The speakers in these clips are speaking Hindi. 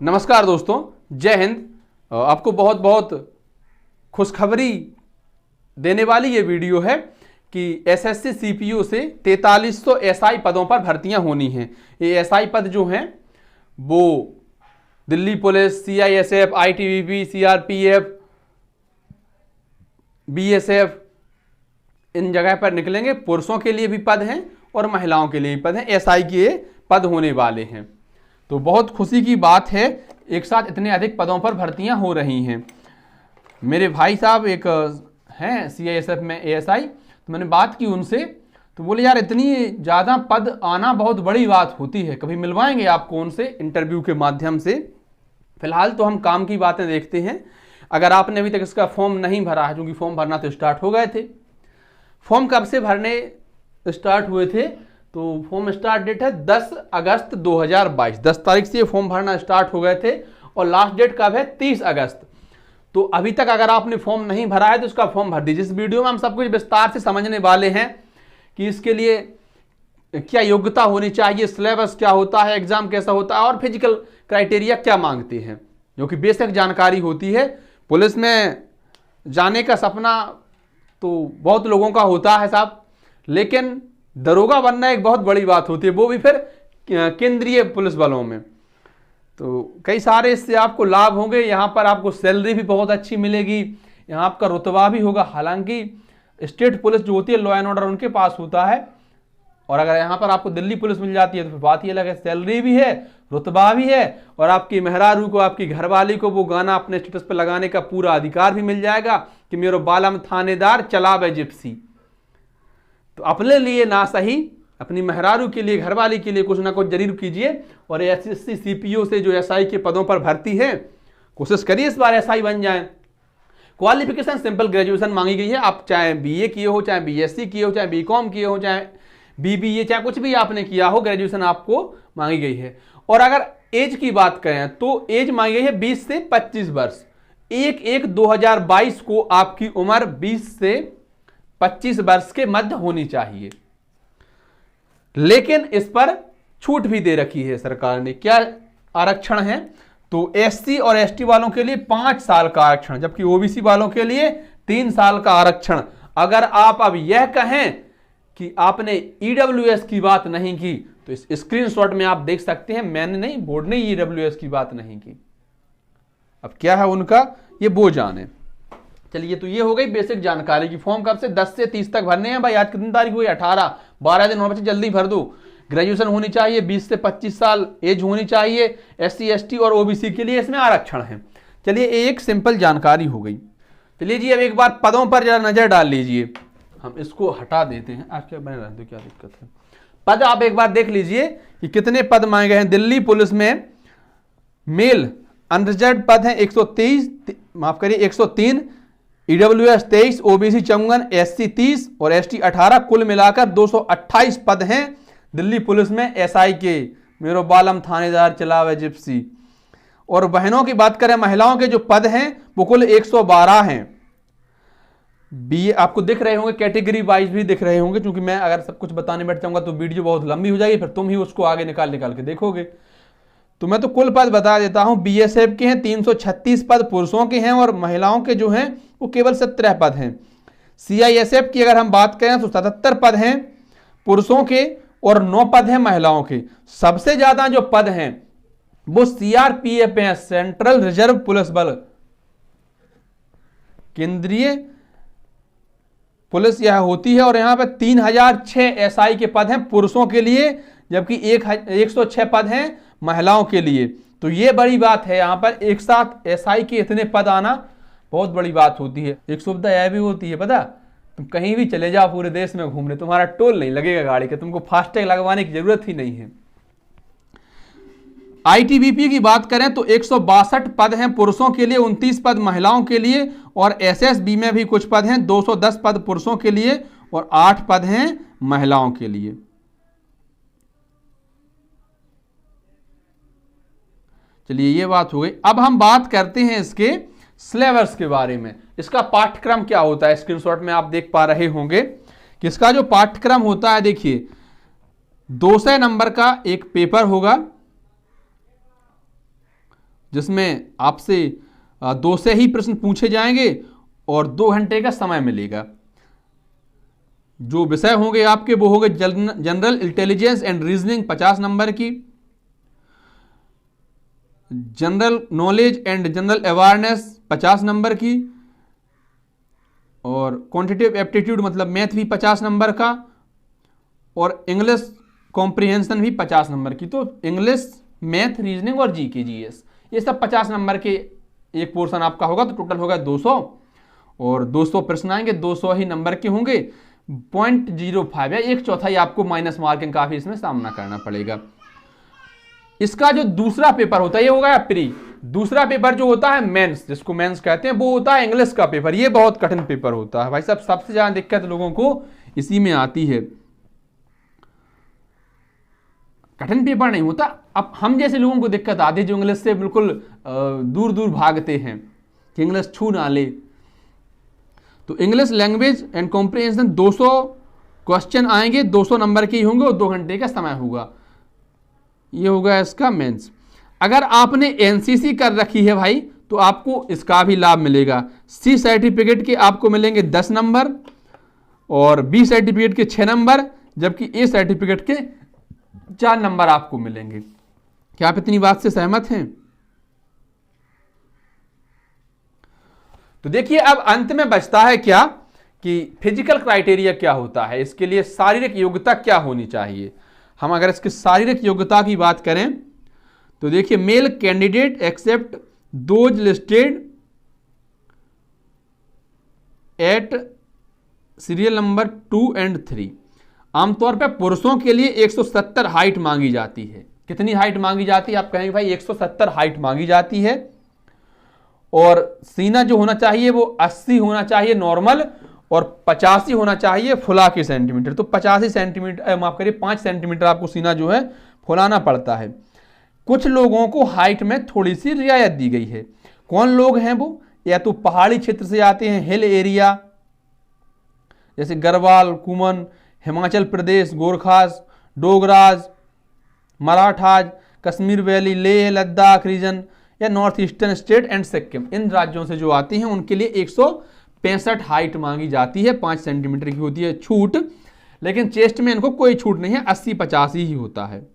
नमस्कार दोस्तों, जय हिंद। आपको बहुत बहुत खुशखबरी देने वाली ये वीडियो है कि एसएससी सीपीयू से 4300 एसआई पदों पर भर्तियां होनी हैं। ये एसआई पद जो हैं वो Delhi police, CISF, ITBP, CRPF, BSF, इन जगह पर निकलेंगे। पुरुषों के लिए भी पद हैं और महिलाओं के लिए भी पद हैं। एसआई के पद होने वाले हैं, तो बहुत खुशी की बात है। एक साथ इतने अधिक पदों पर भर्तियां हो रही हैं। मेरे भाई साहब एक हैं सीआईएसएफ में एएसआई, तो मैंने बात की उनसे, तो बोले यार इतनी ज़्यादा पद आना बहुत बड़ी बात होती है, कभी मिलवाएंगे आपको उनसे इंटरव्यू के माध्यम से। फिलहाल तो हम काम की बातें देखते हैं। अगर आपने अभी तक इसका फॉर्म नहीं भरा है, क्योंकि फॉर्म भरना तो स्टार्ट हो गए थे। फॉर्म कब से भरने स्टार्ट हुए थे? तो फॉर्म स्टार्ट डेट है 10 अगस्त 2022। 10 तारीख से फॉर्म भरना स्टार्ट हो गए थे और लास्ट डेट कब है? 30 अगस्त। तो अभी तक अगर आपने फॉर्म नहीं भरा है तो उसका फॉर्म भर दीजिए। इस वीडियो में हम सब कुछ विस्तार से समझने वाले हैं कि इसके लिए क्या योग्यता होनी चाहिए, सिलेबस क्या होता है, एग्जाम कैसा होता है और फिजिकल क्राइटेरिया क्या मांगते हैं, जो कि बेसिक जानकारी होती है। पुलिस में जाने का सपना तो बहुत लोगों का होता है साहब, लेकिन दरोगा बनना एक बहुत बड़ी बात होती है, वो भी फिर केंद्रीय पुलिस बलों में। तो कई सारे इससे आपको लाभ होंगे। यहाँ पर आपको सैलरी भी बहुत अच्छी मिलेगी, यहाँ आपका रुतबा भी होगा। हालांकि स्टेट पुलिस जो होती है, लॉ एंड ऑर्डर उनके पास होता है, और अगर यहाँ पर आपको दिल्ली पुलिस मिल जाती है तो फिर बात ये अलग है। सैलरी भी है, रुतबा भी है, और आपकी मेहरारू को, आपकी घरवाली को वो गाना अपने स्टेटस पर लगाने का पूरा अधिकार भी मिल जाएगा कि मेरो बालम थानेदार चलावे जिप्सी। तो अपने लिए ना सही, अपनी मेहरारू के लिए, घरवाली के लिए कुछ ना कुछ जरूर कीजिए। और एसएससी सीपीओ से जो एसआई के पदों पर भर्ती है, कोशिश करिए इस बार एसआई बन जाएं। क्वालिफिकेशन सिंपल ग्रेजुएशन मांगी गई है। आप चाहे बीए किए हो, चाहे बीएससी किए हो, चाहे बीकॉम किए हो, चाहे बीबीए, चाहे कुछ भी आपने किया हो, ग्रेजुएशन आपको मांगी गई है। और अगर एज की बात करें तो एज मांगी गई है 20 से 25 वर्ष। 1/1/2022 को आपकी उम्र 20 से 25 वर्ष के मध्य होनी चाहिए। लेकिन इस पर छूट भी दे रखी है सरकार ने। क्या आरक्षण है? तो एससी और एसटी वालों के लिए 5 साल का आरक्षण, जबकि ओबीसी वालों के लिए 3 साल का आरक्षण। अगर आप अब यह कहें कि आपने ईडब्ल्यूएस की बात नहीं की, तो इस स्क्रीनशॉट में आप देख सकते हैं, मैंने नहीं, बोर्ड ने ईडब्ल्यूएस की बात नहीं की। अब क्या है उनका, ये वो जाने। चलिए, तो ये हो गई बेसिक जानकारी की। फॉर्म कब से? 10 से 30 तक भरने हैं भाई। आज कितनी तारीख हुई? 18। 12 दिन और बचे, जल्दी भर दो। ग्रेजुएशन होनी चाहिए, 20 से 25 साल एज होनी चाहिए। एससी एसटी और ओबीसी के लिए इसमें आरक्षण है। चलिए, एक सिंपल जानकारी हो गई। चलिए जी, अब एक बार पदों पर जरा नजर डाल लीजिए। हम इसको हटा देते हैं, आज क्या बने रहने दो, क्या दिक्कत है। पद आप एक बार देख लीजिए कि कितने पद मांगे गए हैं। दिल्ली पुलिस में मेल अनरिजर्व पद हैं 123, माफ करिए 103, ईडब्ल्यूएस 23, ओबीसी 54, एससी 30 और एसटी 18, कुल मिलाकर 228 पद हैं दिल्ली पुलिस में एसआई के। मेरो बालम थानेदार चलावे जिप्सी। और बहनों की बात करें, महिलाओं के जो पद हैं वो कुल 112 हैं। बी आपको दिख रहे होंगे, कैटेगरी वाइज भी दिख रहे होंगे, क्योंकि मैं अगर सब कुछ बताने बैठ जाऊंगा तो वीडियो बहुत लंबी हो जाएगी, फिर तुम ही उसको आगे निकाल के देखोगे। तो मैं तो कुल पद बता देता हूं। बीएसएफ के हैं 336 पद पुरुषों के हैं, और महिलाओं के जो हैं वो केवल 17 पद हैं। सीआईएसएफ की अगर हम बात करें तो 77 पद हैं पुरुषों के और 9 पद हैं महिलाओं के। सबसे ज्यादा जो पद हैं वो सीआरपीएफ हैं, सेंट्रल रिजर्व पुलिस बल, केंद्रीय पुलिस यह होती है। और यहां पर 3006 एसआई के पद हैं पुरुषों के लिए, जबकि 106 पद हैं महिलाओं के लिए। तो ये बड़ी बात है। यहां पर एक साथ एसआई के इतने पद आना बहुत बड़ी बात होती है। एक सुविधा यह भी होती है, पता, तुम कहीं भी चले जाओ पूरे देश में घूमने, तुम्हारा टोल नहीं लगेगा गाड़ी का, तुमको फास्टैग लगवाने की जरूरत ही नहीं है। आईटीबीपी की बात करें तो 162 पद हैं पुरुषों के लिए, 29 पद महिलाओं के लिए। और एसएसबी में भी कुछ पद हैं, 210 पद पुरुषों के लिए और 8 पद हैं महिलाओं के लिए। चलिए, ये बात हो गई। अब हम बात करते हैं इसके सिलेबस के बारे में। इसका पाठ्यक्रम क्या होता है? स्क्रीनशॉट में आप देख पा रहे होंगे कि इसका जो पाठ्यक्रम होता है, देखिए 200 नंबर का एक पेपर होगा जिसमें आपसे 2 से ही प्रश्न पूछे जाएंगे और 2 घंटे का समय मिलेगा। जो विषय होंगे आपके वो होंगे general intelligence and reasoning 50 number की, general knowledge and general awareness 50 number की, और क्वांटिटेटिव एप्टीट्यूड मतलब मैथ भी 50 नंबर का, और इंग्लिश कॉम्प्रिहेंशन भी 50 नंबर की। तो इंग्लिश, मैथ, रीजनिंग और जीके जीएस ये सब 50 नंबर के एक पोर्शन आपका होगा। तो टोटल होगा 200, और 200 प्रश्न आएंगे, 200 ही नंबर के होंगे। 0.05 या 1/4 आपको माइनस मार्किंग का भी इसमें सामना करना पड़ेगा। इसका जो दूसरा पेपर होता है ये होगा प्री। दूसरा पेपर जो होता है मेंस, जिसको मेंस कहते हैं, वो होता है इंग्लिश का पेपर। ये बहुत कठिन पेपर होता है भाई साहब, सबसे ज्यादा दिक्कत लोगों को इसी में आती है। कठिन पेपर नहीं होता, अब हम जैसे लोगों को दिक्कत आती है जो इंग्लिश से बिल्कुल दूर दूर भागते हैं कि इंग्लिश छू ना ले। तो English language and comprehension 200 question आएंगे, 200 नंबर के ही होंगे और 2 घंटे का समय होगा। ये होगा इसका मेंस। अगर आपने एनसीसी कर रखी है भाई तो आपको इसका भी लाभ मिलेगा। सी सर्टिफिकेट के आपको मिलेंगे 10 नंबर और बी सर्टिफिकेट के 6 नंबर, जबकि ए सर्टिफिकेट के 4 नंबर आपको मिलेंगे। क्या आप इतनी बात से सहमत हैं? तो देखिए अब अंत में बचता है क्या कि फिजिकल क्राइटेरिया क्या होता है, इसके लिए शारीरिक योग्यता क्या होनी चाहिए। हम अगर इसकी शारीरिक योग्यता की बात करें तो देखिए male candidate except those listed at serial number 2 and 3। आमतौर पर पुरुषों के लिए 170 हाइट मांगी जाती है। कितनी हाइट मांगी जाती है? आप कहेंगे भाई 170 हाइट मांगी जाती है। और सीना जो होना चाहिए वो 80 होना चाहिए नॉर्मल और 85 होना चाहिए फुला के सेंटीमीटर। तो 85 सेंटीमीटर, माफ करिए 5 सेंटीमीटर आपको सीना जो है फुलाना पड़ता है। कुछ लोगों को हाइट में थोड़ी सी रियायत दी गई है। कौन लोग हैं वो? या तो पहाड़ी क्षेत्र से आते हैं, हिल एरिया जैसे गढ़वाल, कुमन, हिमाचल प्रदेश, गोरखास, डोगराज, मराठाज, कश्मीर वैली, लेह लद्दाख रीजन या north eastern state and Sikkim, इन राज्यों से जो आते हैं उनके लिए 165 हाइट मांगी जाती है। 5 सेंटीमीटर की होती है छूट, लेकिन चेस्ट में इनको कोई छूट नहीं है, 80-85 ही होता है।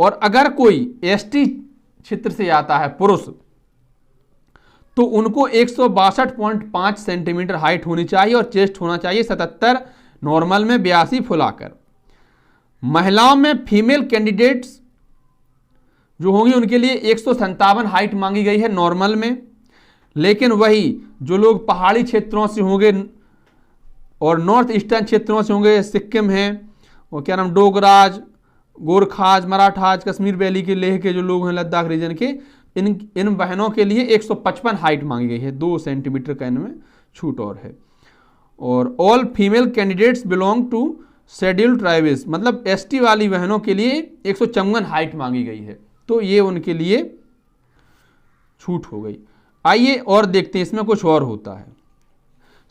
और अगर कोई एसटी क्षेत्र से आता है पुरुष तो उनको 162.5 सेंटीमीटर हाइट होनी चाहिए और चेस्ट होना चाहिए 77 नॉर्मल में, 82 फुलाकर। महिलाओं में फीमेल कैंडिडेट्स जो होंगी उनके लिए 157 हाइट मांगी गई है नॉर्मल में, लेकिन वही जो लोग पहाड़ी क्षेत्रों से होंगे और नॉर्थ ईस्टर्न क्षेत्रों से होंगे, सिक्किम है और क्या नाम Dogras, Gorkhas, Marathas, Kashmir valley के, लेह के जो लोग हैं, लद्दाख रीजन के, इन बहनों के लिए 155 हाइट मांगी गई है, 2 सेंटीमीटर का इनमें छूट और है। और all female candidates belong to scheduled tribes, मतलब एसटी वाली बहनों के लिए 154 हाइट मांगी गई है, तो ये उनके लिए छूट हो गई। आइए और देखते हैं इसमें कुछ और होता है।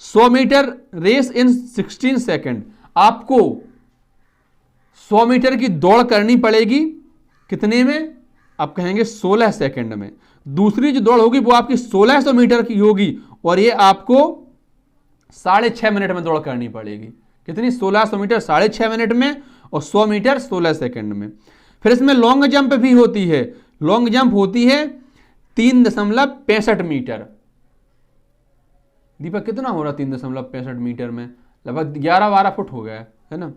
100 मीटर रेस इन 16 सेकेंड, आपको 100 मीटर की दौड़ करनी पड़ेगी कितने में? आप कहेंगे 16 सेकंड में। दूसरी जो दौड़ होगी वो आपकी 1600 मीटर की होगी और ये आपको 6.5 मिनट में दौड़ करनी पड़ेगी। कितनी? 1600 मीटर 6.5 मिनट में और 100 मीटर 16 सेकंड में। फिर इसमें लॉन्ग जंप भी होती है। लॉन्ग जंप होती है 3.65 मीटर। दीपक कितना हो रहा 3.65 मीटर में? लगभग 11-12 फुट हो गया है ना।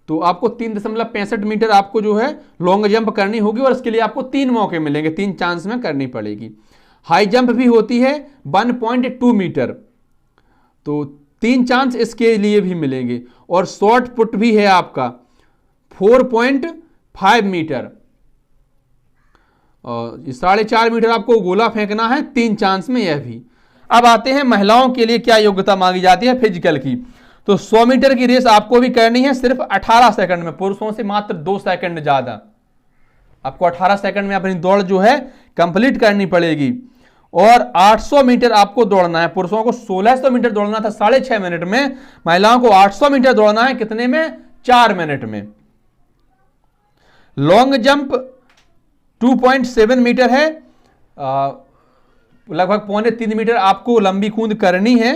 तो आपको 3.65 मीटर आपको जो है लॉन्ग जंप करनी होगी और इसके लिए आपको 3 मौके मिलेंगे, 3 चांस में करनी पड़ेगी। हाई जंप भी होती है 1.2 मीटर, तो 3 चांस इसके लिए भी मिलेंगे। और शॉर्ट पुट भी है आपका 4.5 मीटर, और 4.5 मीटर आपको गोला फेंकना है, 3 चांस में यह भी। अब आते हैं महिलाओं के लिए क्या योग्यता मांगी जाती है फिजिकल की। तो 100 मीटर की रेस आपको भी करनी है सिर्फ 18 सेकंड में, पुरुषों से मात्र 2 सेकंड ज्यादा। आपको 18 सेकंड में अपनी दौड़ जो है कंप्लीट करनी पड़ेगी। और 800 मीटर आपको दौड़ना है। पुरुषों को 1600 मीटर दौड़ना था 6.5 मिनट में, महिलाओं को 800 मीटर दौड़ना है कितने में? 4 मिनट में। लॉन्ग जंप 2.7 मीटर है, लगभग 2.25 मीटर आपको लंबी कूद करनी है,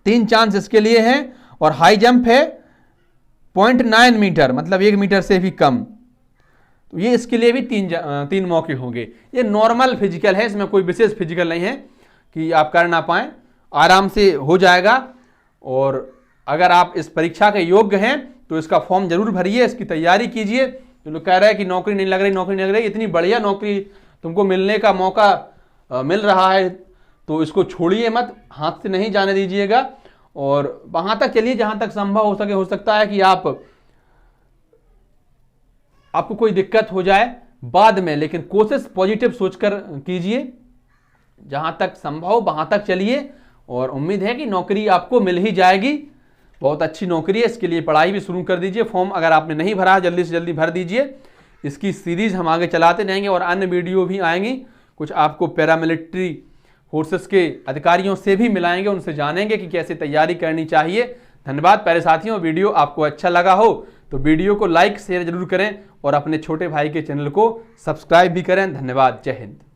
3 चांस इसके लिए हैं। और हाई जंप है 0.9 मीटर, मतलब 1 मीटर से भी कम, तो ये इसके लिए भी तीन मौके होंगे। ये नॉर्मल फिजिकल है, इसमें कोई विशेष फिजिकल नहीं है कि आप कर ना पाएं, आराम से हो जाएगा। और अगर आप इस परीक्षा के योग्य हैं तो इसका फॉर्म जरूर भरिए, इसकी तैयारी कीजिए। जो लोग कह रहे हैं कि नौकरी नहीं लग रही, नौकरी नहीं लग रही, इतनी बढ़िया नौकरी तुमको मिलने का मौका मिल रहा है तो इसको छोड़िए मत, हाथ से नहीं जाने दीजिएगा। और वहां तक चलिए जहां तक संभव हो सके। हो सकता है कि आपको कोई दिक्कत हो जाए बाद में, लेकिन कोशिश पॉजिटिव सोचकर कीजिए, जहां तक संभव वहां तक चलिए। और उम्मीद है कि नौकरी आपको मिल ही जाएगी, बहुत अच्छी नौकरी है। इसके लिए पढ़ाई भी शुरू कर दीजिए। फॉर्म अगर आपने नहीं भरा जल्दी से जल्दी भर दीजिए। इसकी सीरीज हम आगे चलाते रहेंगे और अन्य वीडियो भी आएंगी, कुछ आपको पैरामिलिट्री फोर्सेस के अधिकारियों से भी मिलाएंगे, उनसे जानेंगे कि कैसे तैयारी करनी चाहिए। धन्यवाद प्यारे साथियों। वीडियो आपको अच्छा लगा हो तो वीडियो को लाइक शेयर जरूर करें और अपने छोटे भाई के चैनल को सब्सक्राइब भी करें। धन्यवाद। जय हिंद।